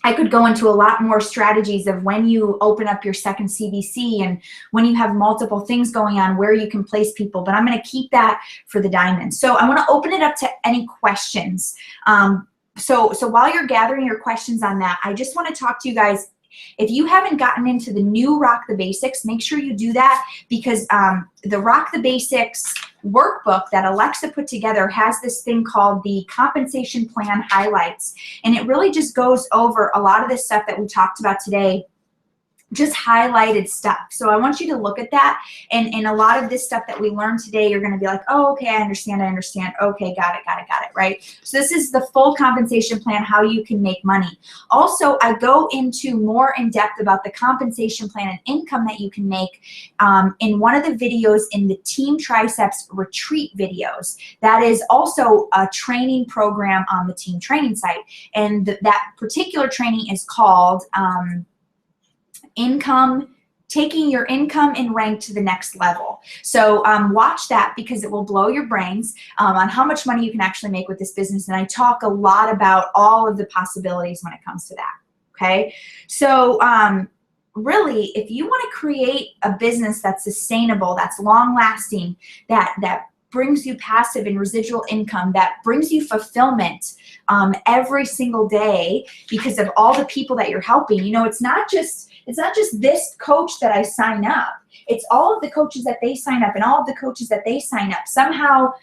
I could go into a lot more strategies of when you open up your second CVC and when you have multiple things going on, where you can place people, but I'm going to keep that for the diamond. So I want to open it up to any questions. So while you're gathering your questions on that, I just want to talk to you guys. If you haven't gotten into the new Rock the Basics, make sure you do that, because the Rock the Basics workbook that Alexa put together has this thing called the compensation plan highlights. And it really just goes over a lot of the stuff that we talked about today, just highlighted stuff. So I want you to look at that, and a lot of this stuff that we learned today, you're going to be like, oh, okay, I understand. Okay, got it, right? So this is the full compensation plan, how you can make money. Also, I go into more in depth about the compensation plan and income that you can make in one of the videos in the Team Triceps retreat videos. That is also a training program on the team training site. And that particular training is called taking your income and rank to the next level. So watch that, because it will blow your brains on how much money you can actually make with this business. And I talk a lot about all of the possibilities when it comes to that. Okay. So really, if you want to create a business that's sustainable, that's long lasting, that brings you passive and residual income, that brings you fulfillment every single day because of all the people that you're helping. You know, it's not just this coach that I sign up. It's all of the coaches that they sign up and all of the coaches that they sign up. Somehow,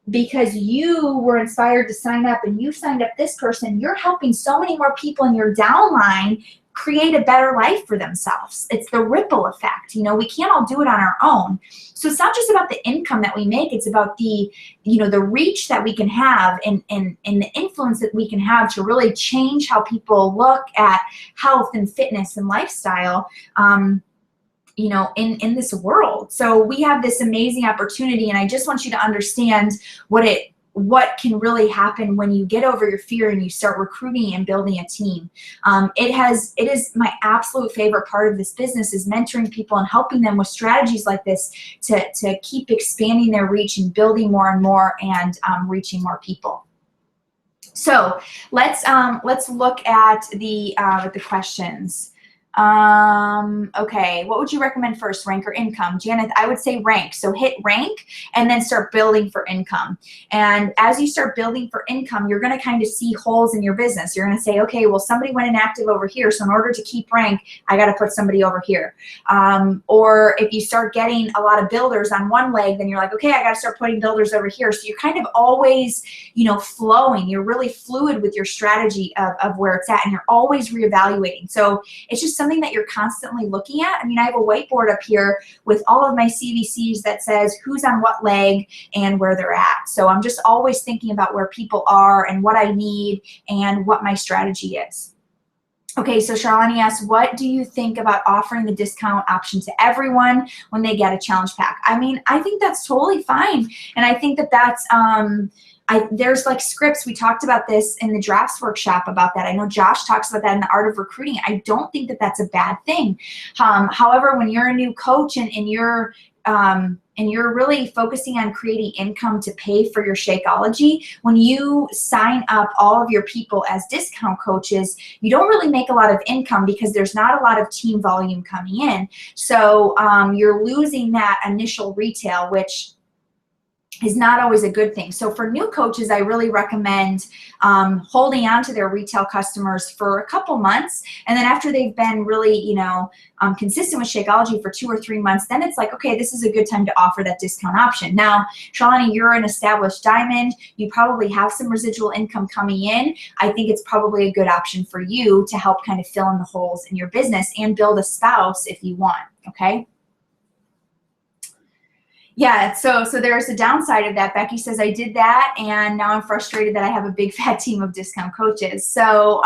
because you were inspired to sign up and you signed up this person, you're helping so many more people in your downline create a better life for themselves. It's the ripple effect. You know, we can't all do it on our own. So it's not just about the income that we make. It's about the, you know, the reach that we can have and the influence that we can have to really change how people look at health and fitness and lifestyle, you know, in this world. So we have this amazing opportunity, and I just want you to understand what can really happen when you get over your fear and you start recruiting and building a team. It is my absolute favorite part of this business, is mentoring people and helping them with strategies like this to keep expanding their reach and building more and more and reaching more people. So let's look at the questions. Okay, what would you recommend first, rank or income? Janet, I would say rank. So hit rank and then start building for income. And as you start building for income, you're going to kind of see holes in your business. You're going to say, okay, well, somebody went inactive over here, so in order to keep rank, I got to put somebody over here. Or if you start getting a lot of builders on one leg, then you're like, okay, I got to start putting builders over here. So you're kind of always, you know, flowing. You're really fluid with your strategy of where it's at, and you're always reevaluating. So it's just something that you're constantly looking at. I mean, I have a whiteboard up here with all of my CVCs that says who's on what leg and where they're at. So I'm just always thinking about where people are and what I need and what my strategy is. Okay, so Charlene asks, what do you think about offering the discount option to everyone when they get a challenge pack? I mean, I think that's totally fine. And I think that that's, there's like scripts. We talked about this in the drafts workshop about that. I know Josh talks about that in the art of recruiting. I don't think that that's a bad thing. However, when you're a new coach and you're really focusing on creating income to pay for your Shakeology, when you sign up all of your people as discount coaches, you don't really make a lot of income because there's not a lot of team volume coming in. So you're losing that initial retail, which is not always a good thing. So for new coaches, I really recommend holding on to their retail customers for a couple months. And then after they've been really, consistent with Shakeology for 2 or 3 months, then it's like, okay, this is a good time to offer that discount option. Now, Shalani, you're an established diamond. You probably have some residual income coming in. I think it's probably a good option for you to help kind of fill in the holes in your business and build a spouse if you want, okay? Yeah, so there's a downside of that. Becky says, I did that, and now I'm frustrated that I have a big fat team of discount coaches. So,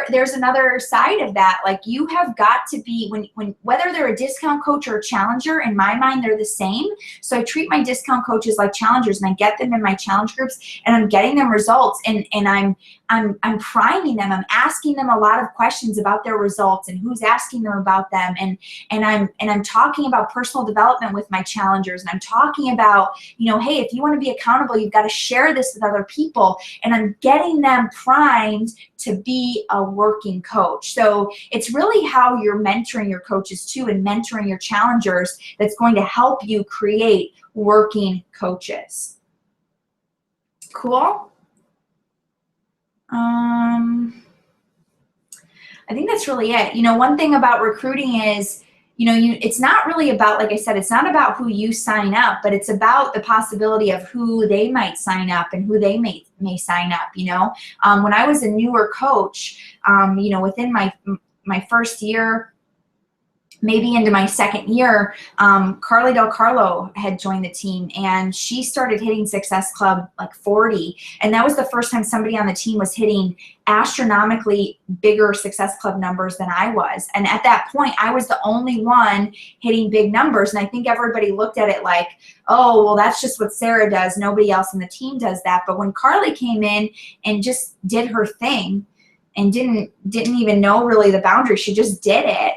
there's another side of that. Like, you have got to be, when whether they're a discount coach or a challenger, in my mind, they're the same. So I treat my discount coaches like challengers, and I get them in my challenge groups, and I'm getting them results, and I'm priming them. I'm asking them a lot of questions about their results and who's asking them about them, and I'm talking about personal development with my challengers, and I'm talking about, hey, if you want to be accountable, you've got to share this with other people, and I'm getting them primed to be a working coach. So it's really how you're mentoring your coaches too, and mentoring your challengers, that's going to help you create working coaches. Cool. I think that's really it. One thing about recruiting is, it's not really about, like I said, it's not about who you sign up, but it's about the possibility of who they might sign up and who they may sign up. When I was a newer coach, within my first year, maybe into my second year, Carly Del Carlo had joined the team, and she started hitting Success Club like 40. And that was the first time somebody on the team was hitting astronomically bigger Success Club numbers than I was. And at that point, I was the only one hitting big numbers. And I think everybody looked at it like, oh, well, that's just what Sarah does. Nobody else in the team does that. But when Carly came in and just did her thing, and didn't even know really the boundaries, she just did it.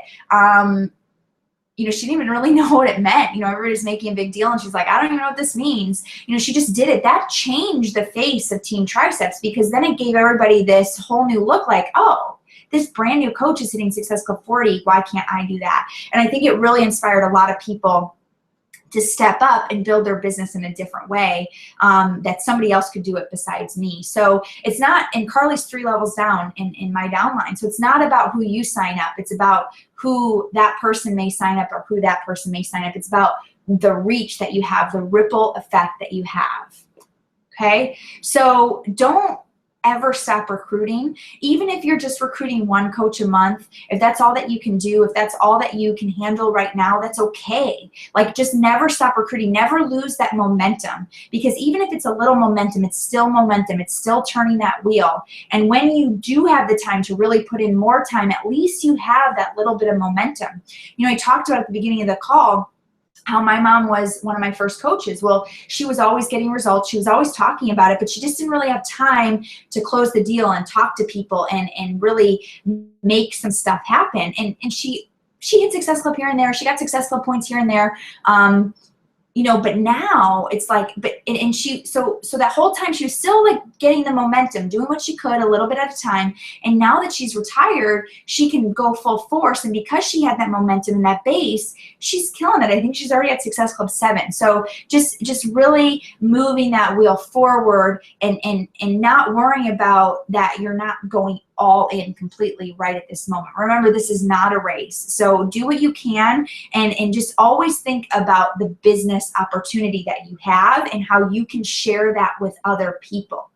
She didn't even really know what it meant. Everybody's making a big deal, and she's like, I don't even know what this means. She just did it. That changed the face of Team Triceps, because then it gave everybody this whole new look, like, oh, this brand new coach is hitting Success Club 40. Why can't I do that? And I think it really inspired a lot of people to step up and build their business in a different way, that somebody else could do it besides me. So it's not, and Carly's 3 levels down in my downline. So it's not about who you sign up. It's about who that person may sign up or who that person may sign up. It's about the reach that you have, the ripple effect that you have. Okay. So don't ever stop recruiting. Even if you're just recruiting 1 coach a month, if that's all that you can do, if that's all that you can handle right now, that's okay. Like, just never stop recruiting. Never lose that momentum, because even if it's a little momentum, it's still momentum. It's still turning that wheel. And when you do have the time to really put in more time, at least you have that little bit of momentum. I talked about at the beginning of the call how my mom was one of my first coaches. Well, she was always getting results. She was always talking about it, but she just didn't really have time to close the deal and talk to people and really make some stuff happen. And she hit Success Club here and there. She got Success Club points here and there. But now it's like, and she, so that whole time she was still like getting the momentum, doing what she could a little bit at a time. And now that she's retired, she can go full force. And because she had that momentum and that base, she's killing it. I think she's already at Success Club 7. So just really moving that wheel forward, and not worrying about that you're not going all in completely right at this moment. Remember, this is not a race. So do what you can, and just always think about the business opportunity that you have and how you can share that with other people.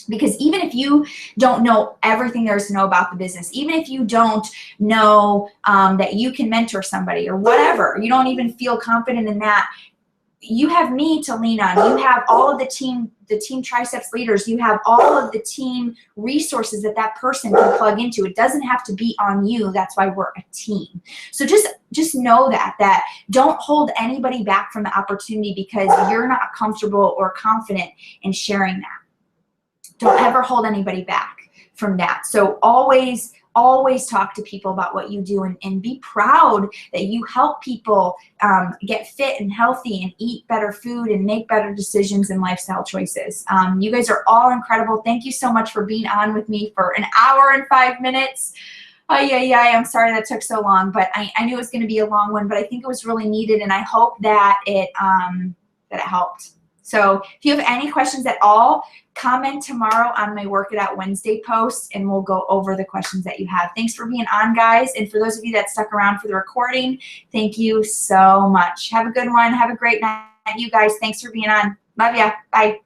Because even if you don't know everything there is to know about the business, even if you don't know that you can mentor somebody or whatever, you don't even feel confident in that, you have me to lean on. You have all of the team Triceps leaders. You have all of the team resources that person can plug into. It doesn't have to be on you. That's why we're a team. So just know that don't hold anybody back from the opportunity because you're not comfortable or confident in sharing that. Don't ever hold anybody back from that. So always talk to people about what you do, and be proud that you help people get fit and healthy and eat better food and make better decisions and lifestyle choices. You guys are all incredible. Thank you so much for being on with me for an hour and 5 minutes. I'm sorry that took so long, but I knew it was going to be a long one, but I think it was really needed, and I hope that it that it helped. So if you have any questions at all, comment tomorrow on my Work It Out Wednesday post, and we'll go over the questions that you have. Thanks for being on, guys. And for those of you that stuck around for the recording, thank you so much. Have a good one. Have a great night, you guys. Thanks for being on. Love ya. Bye.